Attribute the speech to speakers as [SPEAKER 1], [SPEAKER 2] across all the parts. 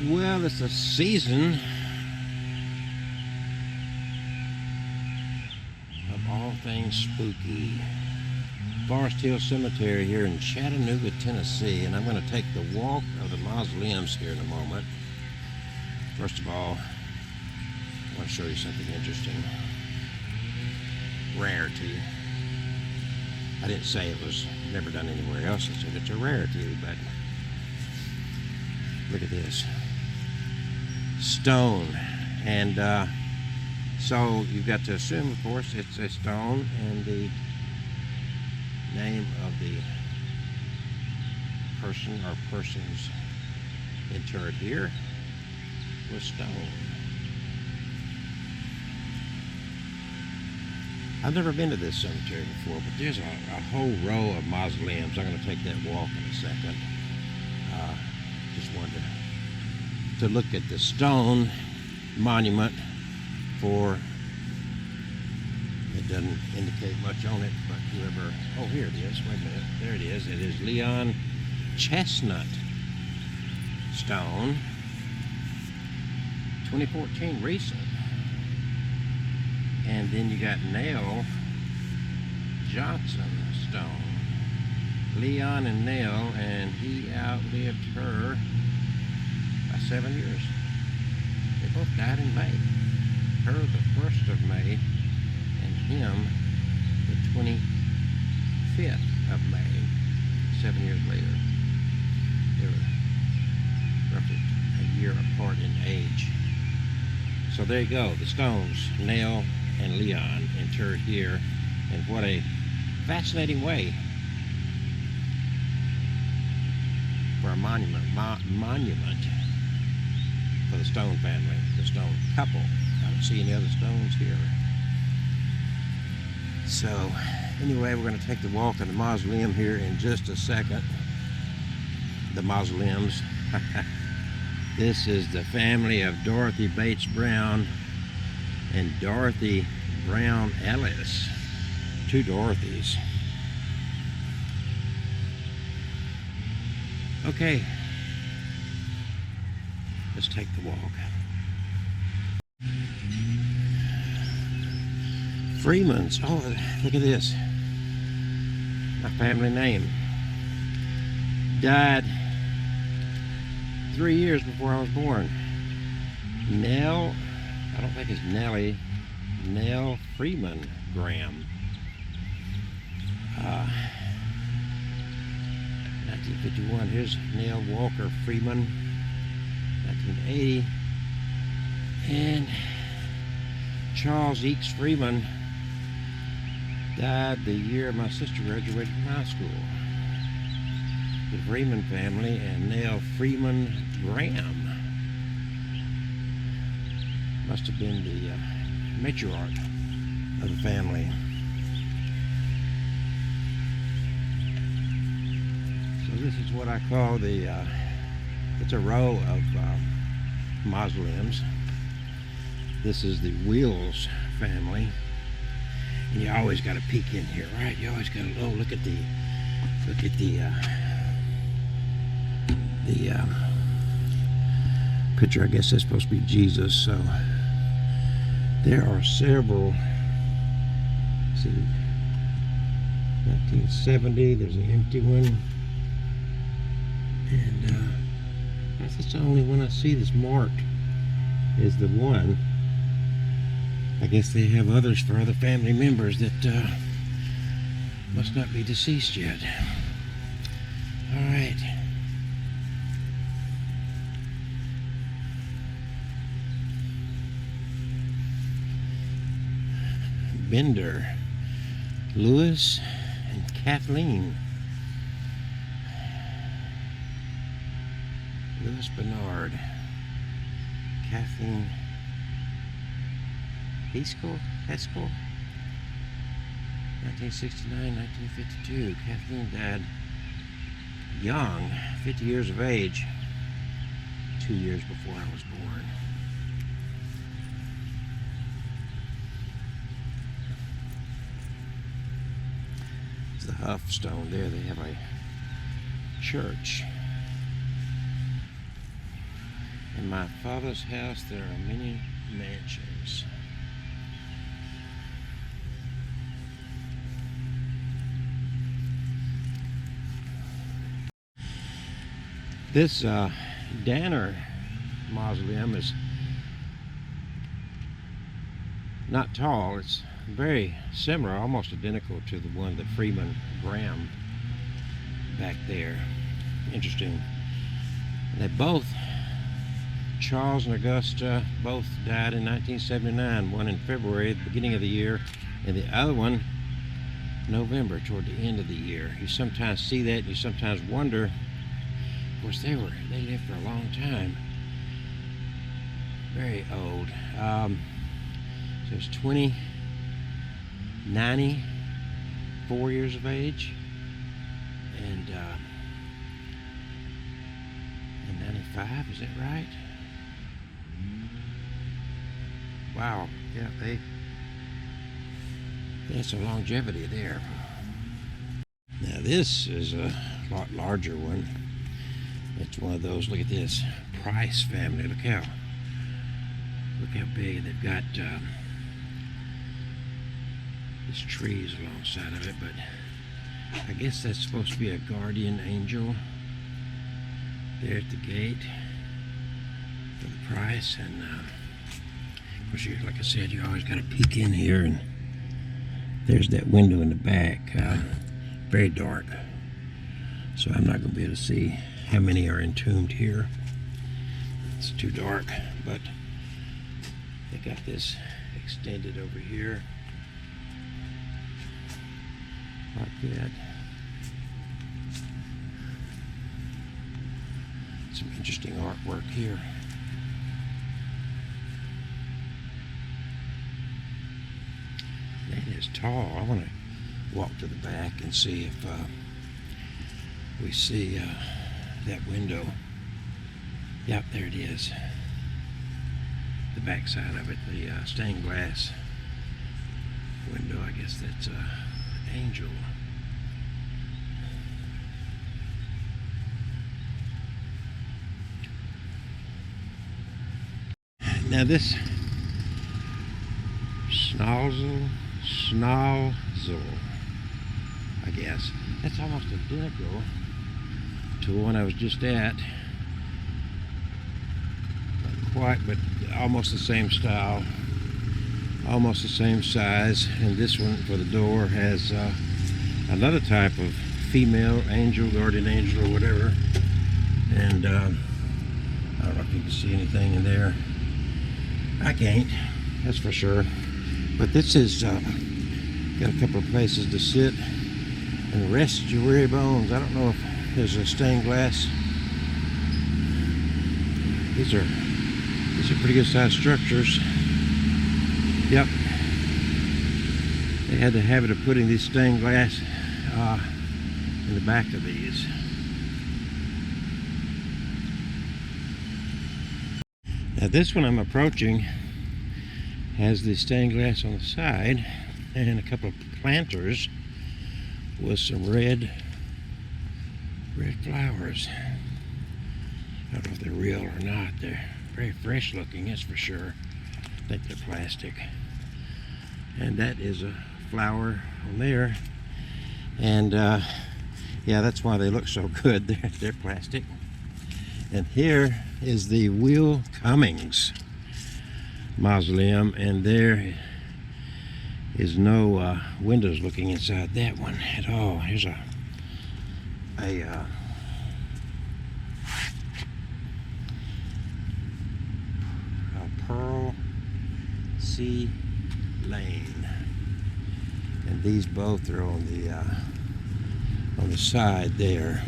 [SPEAKER 1] Well, it's a season of all things spooky. Forest Hill Cemetery here in Chattanooga, Tennessee, and I'm going to take the walk of the mausoleums here in a moment. First of all, I want to show you something interesting. Rarity. I didn't say it was never done anywhere else. I said it's a rarity, but look at this. Stone. And so you've got to assume, of course, it's a stone, and the name of the person or persons interred here was Stone. I've never been to this cemetery before, but there's a whole row of mausoleums. I'm going to take that walk in a second. Just wanted to look at the stone monument for, it doesn't indicate much on it, but whoever, oh, here it is, wait a minute, there it is. It is Leon Chestnut Stone, 2014, recent. And then you got Nell Johnson Stone, Leon and Nell, and he outlived her by 7 years. They both died in May. Her the 1st of May, and him the 25th of May, 7 years later. They were roughly a year apart in age. So there you go, the Stones, Nell and Leon, interred here, and what a fascinating way for a monument for the Stone family, the Stone couple. I don't see any other stones here. So anyway, we're going to take the walk of the mausoleum here in just a second. The mausoleums. This is the family of Dorothy Bates Brown and Dorothy Brown Ellis. Two Dorothys. Okay, let's take the walk. Freeman's. Oh, look at this. My family name. Died 3 years before I was born. Nell, I don't think it's Nellie, Nell Freeman Graham. 1951. Here's Nell Walker Freeman, 1980. And Charles Eakes Freeman died the year my sister graduated from high school. The Freeman family and Nell Freeman Graham must have been the matriarch of the family. So this is what I call the, it's a row of mausoleums. This is the Wheels family. And you always got to peek in here, right? You always got to, oh, look at the picture. I guess that's supposed to be Jesus. So there are several. See, 1970. There's an empty one, and that's the only one I see that's marked. Is the one. I guess they have others for other family members that must not be deceased yet. All right. Bender, Lewis, and Kathleen. Lewis Bernard, Kathleen Heskel, 1969, 1952. Kathleen died young, 50 years of age, 2 years before I was born. It's the Huff Stone there. They have a church. In my father's house there are many mansions. This Danner mausoleum is not tall. It's very similar, almost identical to the one that Freeman Graham back there. Interesting. They both, Charles and Augusta, both died in 1979. One in February, at the beginning of the year, and the other one November, toward the end of the year. You sometimes see that, and you sometimes wonder. Of course, they lived for a long time. Very old. So it's 94 years of age, and 95, is that right? Wow, yeah, there's some longevity there. Now this is a lot larger one. It's one of those, look at this, Price family. Look how big they've got. There's trees alongside of it, but I guess that's supposed to be a guardian angel there at the gate for the Price. And of course, like I said, you always got to peek in here, and there's that window in the back, very dark, so I'm not going to be able to see how many are entombed here. It's too dark, but they got this extended over here like that. Some interesting artwork here. That is tall. I want to walk to the back and see if we see that window. Yep, there it is. The back side of it, the stained glass window. I guess that's angel. Now this Schnozzle, I guess, that's almost identical to the one I was just at. Not quite, but almost the same style, almost the same size. And this one for the door has another type of female angel, guardian angel or whatever. And I don't know if you can see anything in there. I can't, that's for sure. But this is got a couple of places to sit and rest your weary bones. I don't know if there's a stained glass. These are pretty good sized structures. Yep. They had the habit of putting these stained glass in the back of these. Now this one I'm approaching has the stained glass on the side and a couple of planters with some red flowers. I don't know if they're real or not. They're very fresh looking, that's for sure. I think they're plastic. And that is a flower on there. And yeah, that's why they look so good. They're plastic. And here is the Will Cummings mausoleum, and there is no windows looking inside that one at all. Here's a Pearl C. Lane, and these both are on the side there.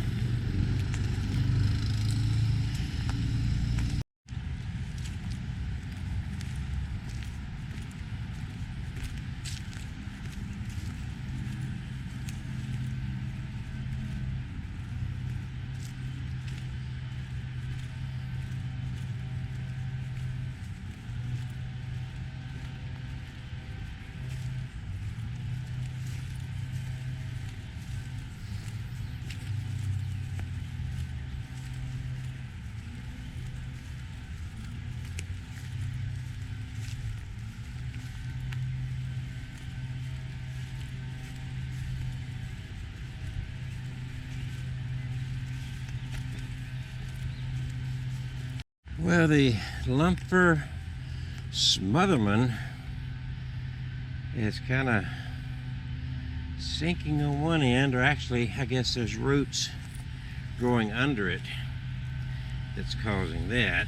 [SPEAKER 1] Well, the lumper smotherman is kind of sinking on one end, or actually I guess there's roots growing under it that's causing that.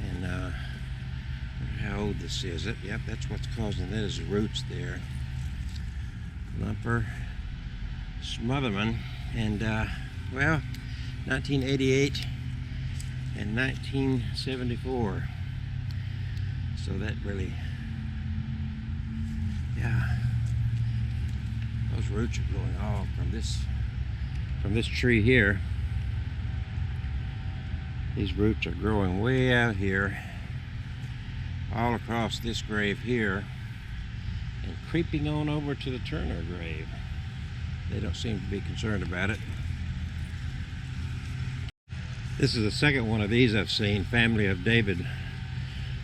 [SPEAKER 1] And how old this is. Yep, that's what's causing that, is the roots there. Lumper smotherman. And well, 1988 and 1974. So that really, yeah, those roots are going off from this tree here. These roots are growing way out here, all across this grave here, and creeping on over to the Turner grave. They don't seem to be concerned about it. This is the second one of these I've seen, family of David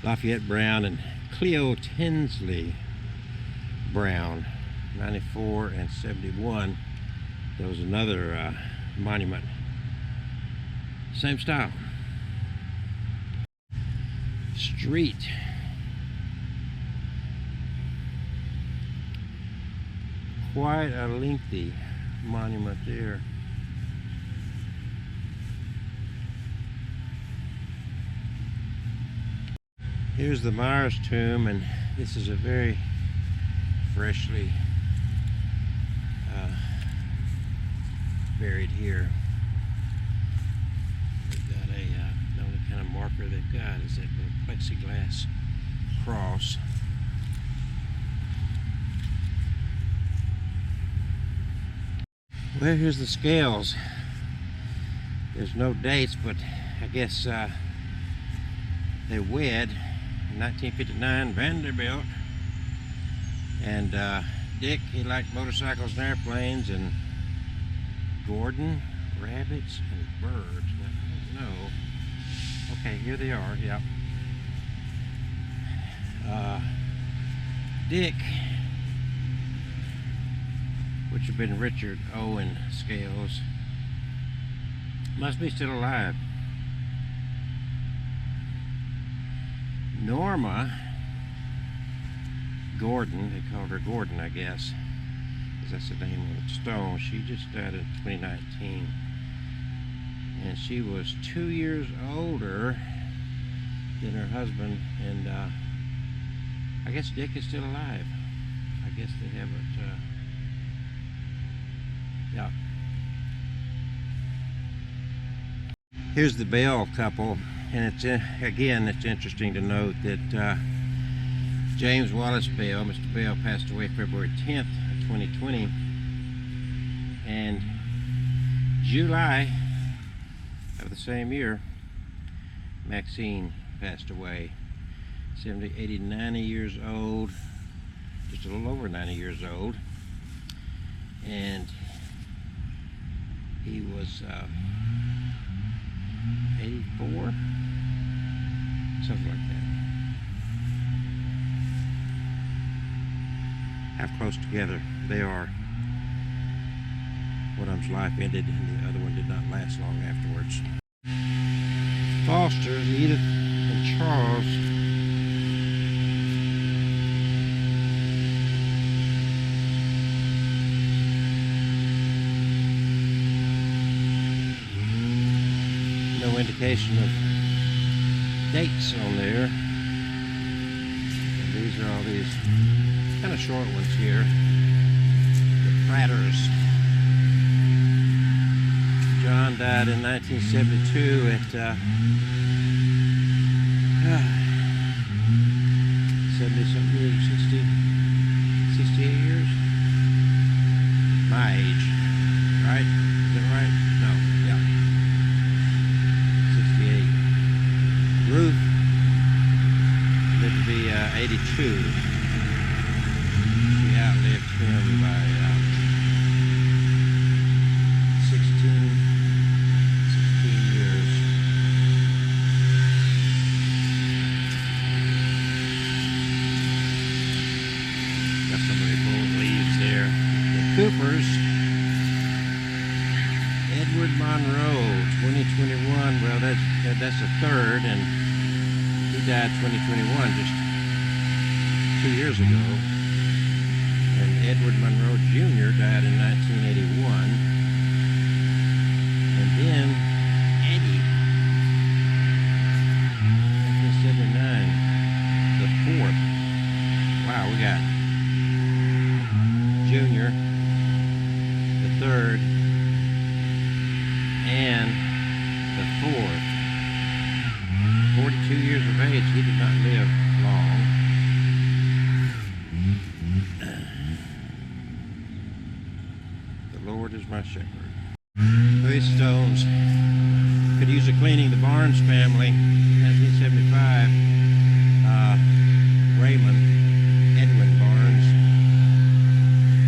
[SPEAKER 1] Lafayette Brown and Cleo Tinsley Brown, 94 and 71. There was another monument, same style. Street. Quite a lengthy monument there. Here's the Myers tomb, and this is a very freshly buried here. They've got the only kind of marker they've got is that little plexiglass cross. Well, here's the scales. There's no dates, but I guess they wed in 1959, Vanderbilt. And Dick, he liked motorcycles and airplanes, and Gordon, rabbits and birds. I don't know. Okay, here they are, yep. Dick, which had been Richard Owen Scales, must be still alive. Norma Gordon, they called her Gordon, I guess, because that's the name on the stone. She just died in 2019. And she was 2 years older than her husband, and I guess Dick is still alive. I guess they haven't, yeah. Here's the Bell couple, and it's again, it's interesting to note that James Wallace Bell, Mr. Bell, passed away February 10th of 2020, and July of the same year, Maxine passed away, 80, 90 years old, just a little over 90 years old, and he was 84, something like that. How close together they are. One of them's life ended, and the other one did not last long afterwards. Fosters, Edith and Charles, no indication of dates on there. And these are all these kind of short ones here. The Pratters. John died in 1972 at 70-something years, 68 years. My age, right? Is that right? No, yeah. 68. Ruth lived to be 82. She outlived him by 16 years. Got somebody pulling leaves there. The Coopers, Edward Monroe, 2021. Well, that's the third, and he died 2021, just 2 years ago. And Edward Monroe Jr. died in 1981. And then Eddie, 1979, the fourth. Wow, we got Junior, the third, and the fourth. 42 years of age. He did not live long. The Lord is my shepherd. These stones could use a cleaning. The Barnes family, 1975. Raymond Edwin Barnes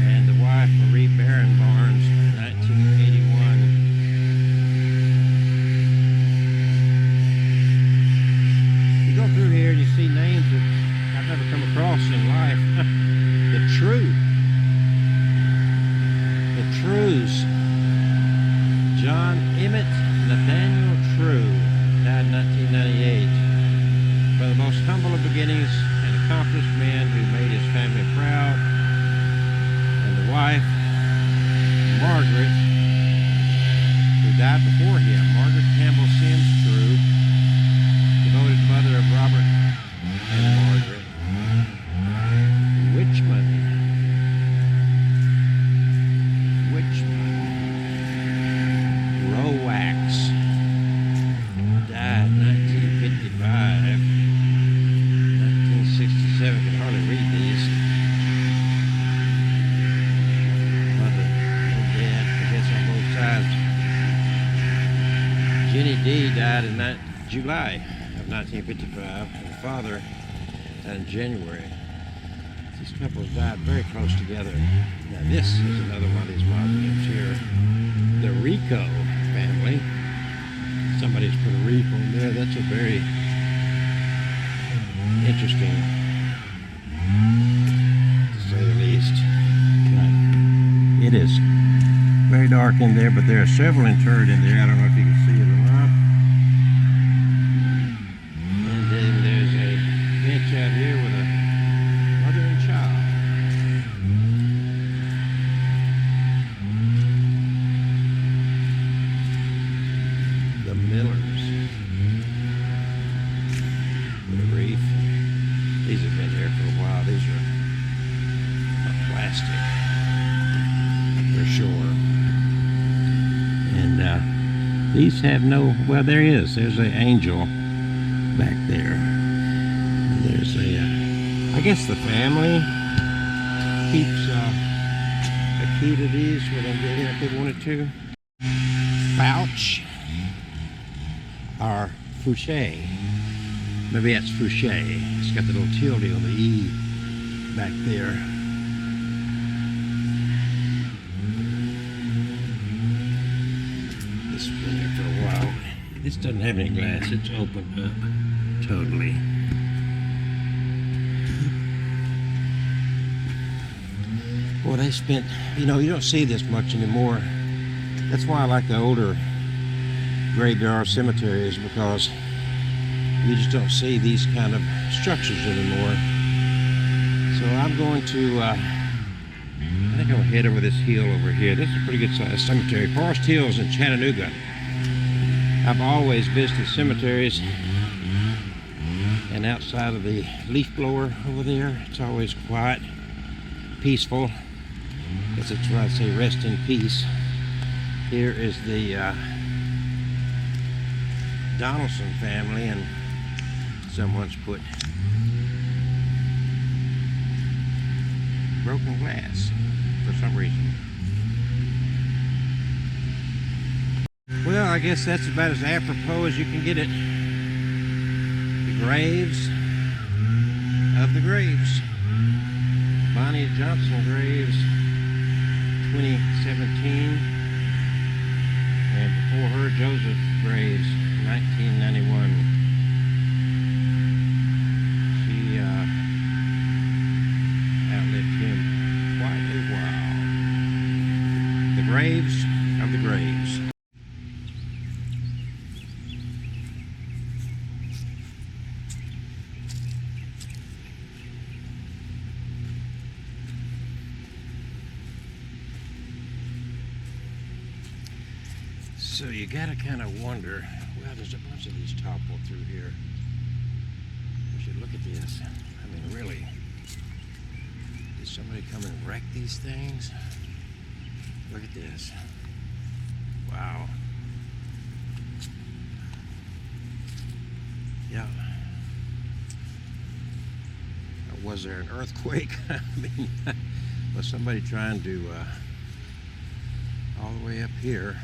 [SPEAKER 1] and the wife Marie Barron Barnes, 1981. You go through here and you see names that I've never come across in life. The Trues. John Emmett Nathaniel True died in 1998. From the most humble of beginnings, an accomplished man who made his family proud, and the wife, Margaret, who died before him, Margaret Campbell Sims True, devoted mother of Robert and Margaret. Wichman, Rowax, died 1955. 1967, can hardly read these. Mother and dad, I guess on both sides. Jenny D died in July of 1955. Her father died in January. These couples died very close together. Now this is another one of these mausoleums here. The Rico family. Somebody's put a reef on there. That's a very interesting, to say the least. It is very dark in there, but there are several interred in there. I don't know if you can see it or not. And then there's a bench out here with a mother and child. The Millers. The reef. These have been here for a while. These are plastic, for sure. And these have no, well, there's an angel back there. And there's a, I guess the family keeps a key to these where they get in if they wanted to. Fouch or Fouché. Maybe that's Fouché. It's got the little tilde on the E back there. This has been there for a while. This doesn't have any glass. It's opened up totally. Boy, they spent, you don't see this much anymore. That's why I like the older graveyard cemeteries, because you just don't see these kind of structures anymore. So I'm going to, I think I'm going to head over this hill over here. This is a pretty good sized cemetery. Forest Hills in Chattanooga. I've always visited cemeteries, and outside of the leaf blower over there, it's always quiet, peaceful. I guess that's why I say rest in peace. Here is the Donaldson family, and someone's put broken glass for some reason. Well, I guess that's about as apropos as you can get it. The graves of the graves. Bonnie Johnson Graves, 2017. And before her, Joseph Graves, 1991. She outlived him quite a while. The graves of the graves. So you gotta kind of wonder, well, there's a bunch of these toppled through here. We should look at this. I mean, really, did somebody come and wreck these things? Look at this. Wow. Yeah. Was there an earthquake? I mean, was somebody trying to, all the way up here?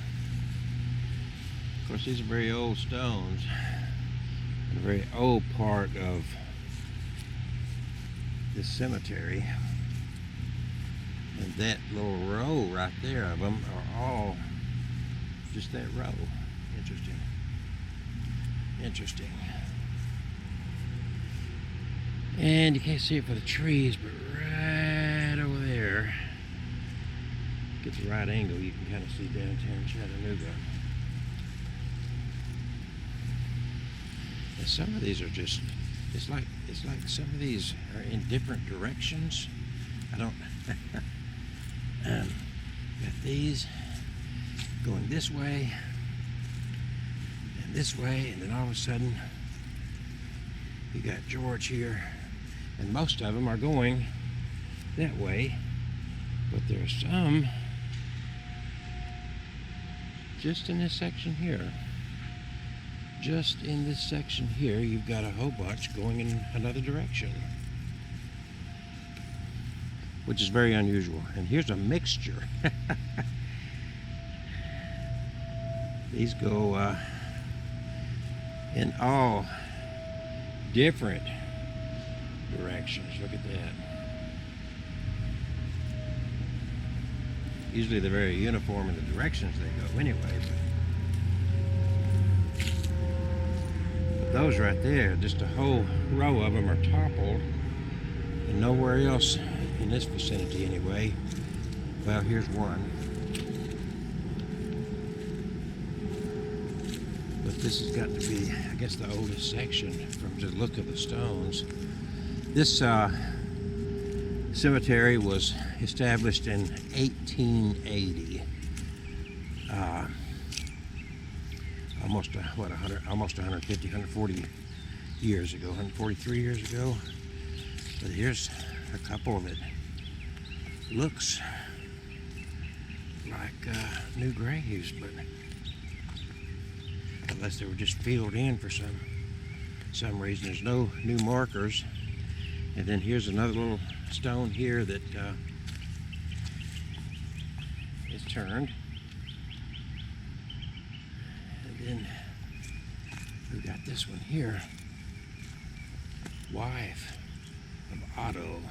[SPEAKER 1] Of course, these are very old stones. A very old part of this cemetery. And that little row right there of them are all just that row. Interesting. Interesting. And you can't see it for the trees, but right over there, get the right angle, you can kind of see downtown Chattanooga. And some of these are just, it's like some of these are in different directions. I don't, got these going this way, and then all of a sudden, you got George here, and most of them are going that way, but there's some just in this section here. Just in this section here, you've got a whole bunch going in another direction, which is very unusual. And here's a mixture. These go in all different directions. Look at that. Usually they're very uniform in the directions they go anyway, but those right there, just a whole row of them are toppled, and nowhere else in this vicinity anyway. Well, here's one. But this has got to be, I guess, the oldest section from the look of the stones. This cemetery was established in 1880. Almost 150, 140 years ago, 143 years ago. But here's a couple that looks like new graves, but unless they were just filled in for some reason. There's no new markers. And then here's another little stone here that is turned. And then we've got this one here. Wife of Otto.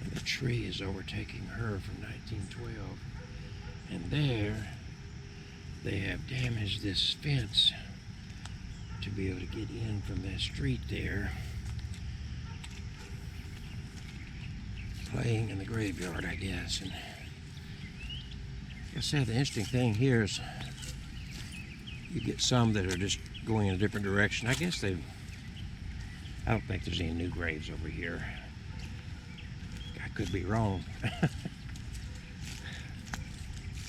[SPEAKER 1] And the tree is overtaking her from 1912. And there they have damaged this fence to be able to get in from that street there. Playing in the graveyard, I guess. And like I said, the interesting thing here is you get some that are just going in a different direction. I guess I don't think there's any new graves over here. I could be wrong.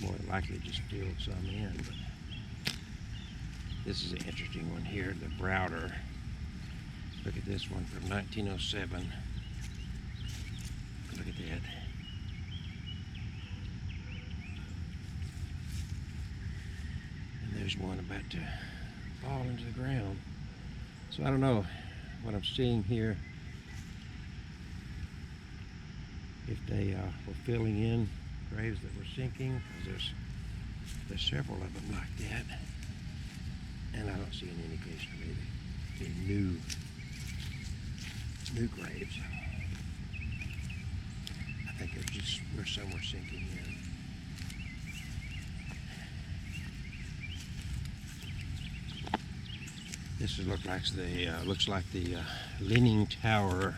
[SPEAKER 1] More than likely just filled some in. But this is an interesting one here, the Browder. Look at this one from 1907. Look at that. And there's one about to fall into the ground. So I don't know what I'm seeing here. If they were filling in graves that were sinking, because there's several of them like that. And I don't see any indication of any new graves. I think they're just where some were sinking in. This looks like the Leaning Tower.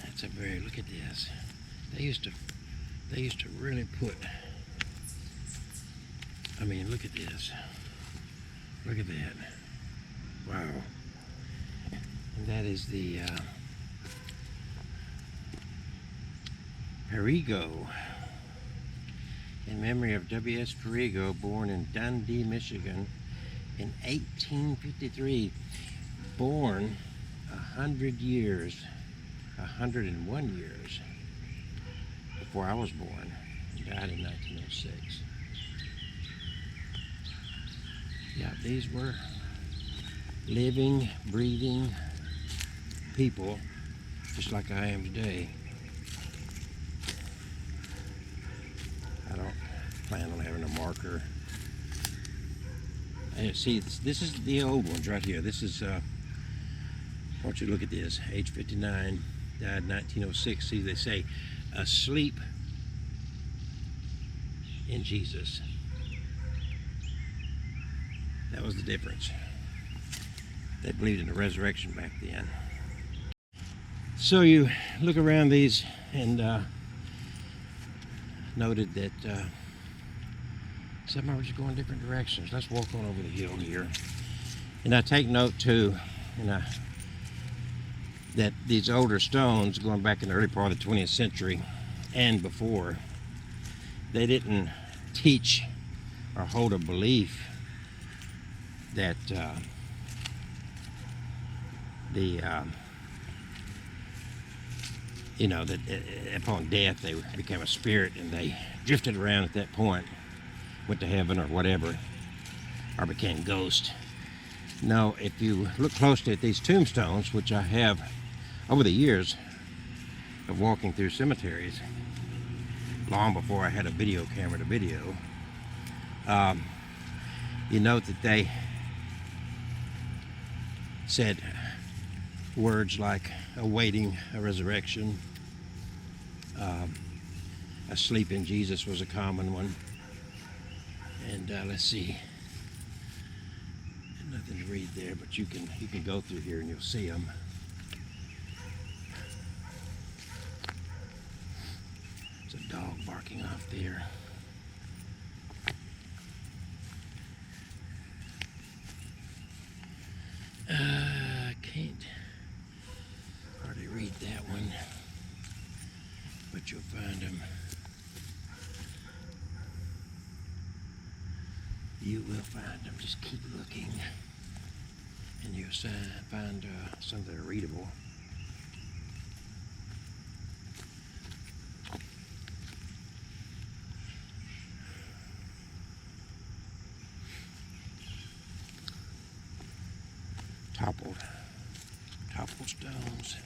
[SPEAKER 1] That's a very, look at this. They used to really put, I mean, look at this. Look at that. Wow. And that is the Perigo. in memory of W.S. Perigo, born in Dundee, Michigan in 1853. Born 101 years before I was born. He died in 1906. Yeah, these were living, breathing people, just like I am today. I don't plan on having a marker. And see, this is the old ones right here. This is, I want you to look at this. Age 59, died 1906. See, they say, asleep in Jesus. That was the difference. They believed in the resurrection back then. So you look around these and noted that some are just going different directions. Let's walk on over the hill here. And I take note too, that these older stones going back in the early part of the 20th century and before, they didn't teach or hold a belief that that upon death they became a spirit and they drifted around at that point, went to heaven or whatever, or became ghosts. No, if you look closely at these tombstones, which I have over the years of walking through cemeteries, long before I had a video camera to video, you note that they said words like awaiting a resurrection. Asleep in Jesus was a common one. And let's see, nothing to read there, but you can go through here and you'll see them. There's a dog barking off there. I can't hardly read that one, but you'll find them. You will find them. Just keep looking, and you'll find some that are readable. Toppled stones.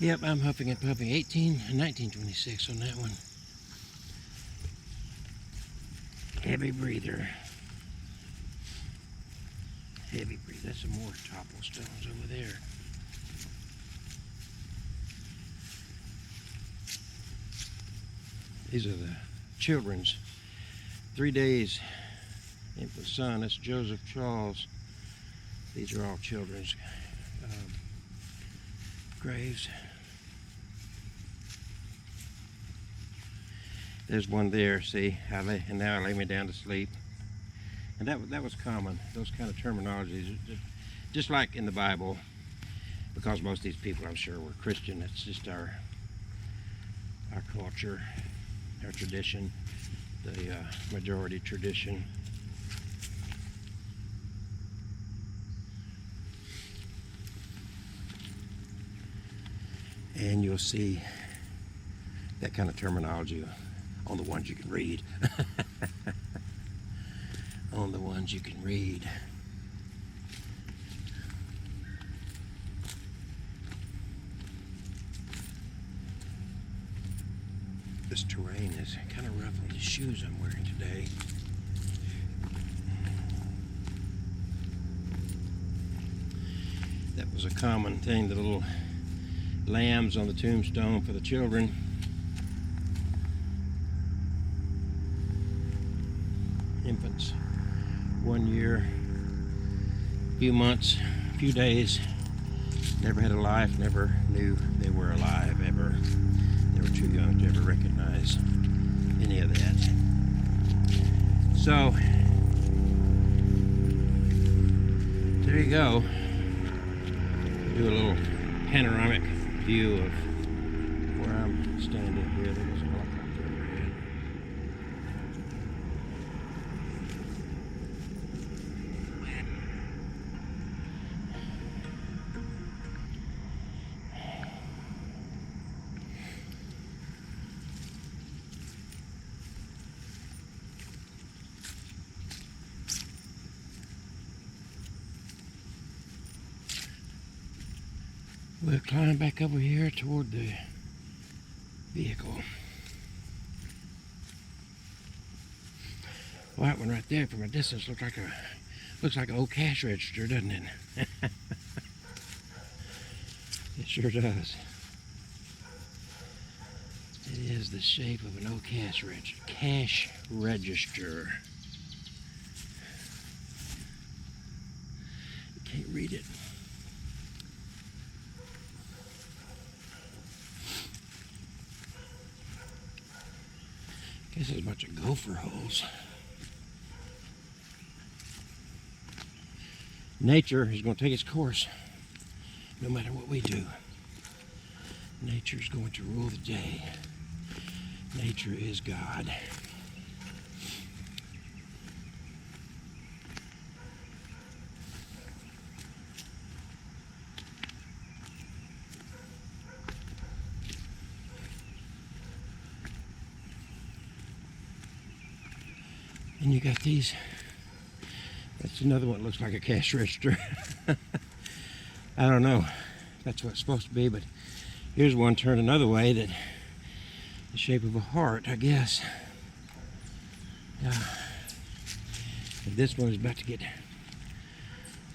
[SPEAKER 1] Yep, I'm huffing and puffing. 1926 on that one. Heavy breather. Heavy breather. That's some more topple stones over there. These are the children's 3 days infant son. That's Joseph Charles. These are all children's graves. There's one there, see, and now I lay me down to sleep. And that was common, those kind of terminologies, just like in the Bible, because most of these people, I'm sure, were Christian. It's just our culture, our tradition, the majority tradition. And you'll see that kind of terminology on the ones you can read. On the ones you can read. This terrain is kind of rough on the shoes I'm wearing today. It was a common thing, the little lambs on the tombstone for the children. Infants, 1 year, few months, few days, never had a life, never knew they were alive ever. They were too young to ever recognize any of that. So, there you go. Do a little panoramic view of where I'm standing here. There was a helicopter overhead. We'll climb back over here toward the vehicle. Well, that one right there from a distance looks like an old cash register, doesn't it? It sure does. It is the shape of an old cash register. You can't read it. Guess there's a bunch of gopher holes. Nature is going to take its course no matter what we do. Nature is going to rule the day. Nature is God. And you got these. That's another one that looks like a cash register. I don't know. That's what it's supposed to be, but here's one turned another way that the shape of a heart, I guess. And this one is about to get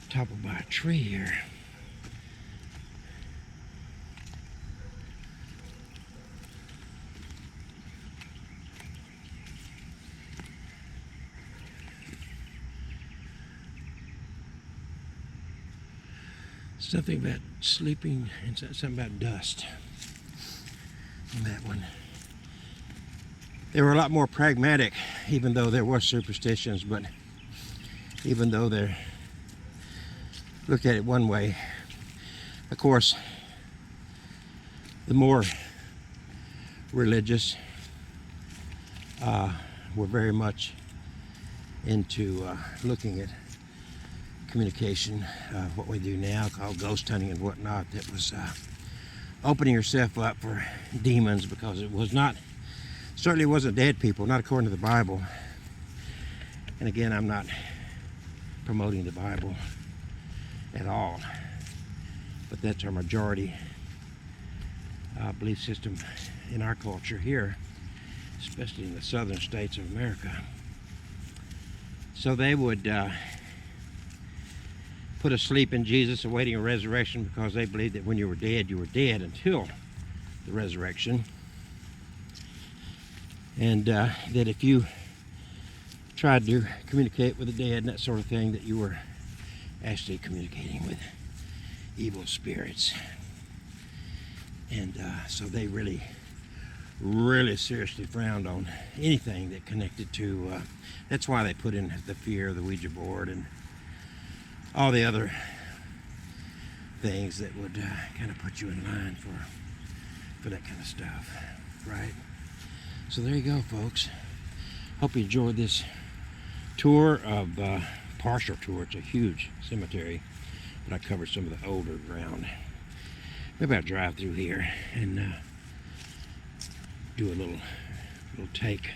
[SPEAKER 1] toppled by a tree here. Something about sleeping and something about dust on that one. They were a lot more pragmatic, even though there were superstitions, but even though they looked at it one way, of course, the more religious were very much into looking at communication, what we do now called ghost hunting and whatnot, that was opening yourself up for demons, because it was not, certainly wasn't dead people, not according to the Bible. And again, I'm not promoting the Bible at all, but that's our majority belief system in our culture here, especially in the southern states of America. So they would put a sleep in Jesus awaiting a resurrection, because they believed that when you were dead until the resurrection. And that if you tried to communicate with the dead and that sort of thing, that you were actually communicating with evil spirits. And so they really seriously frowned on anything that connected to, that's why they put in the fear of the Ouija board and all the other things that would kind of put you in line for that kind of stuff, right? So there you go, folks. Hope you enjoyed this tour of, partial tour. It's a huge cemetery, but I covered some of the older ground. Maybe I'll drive through here and do a little take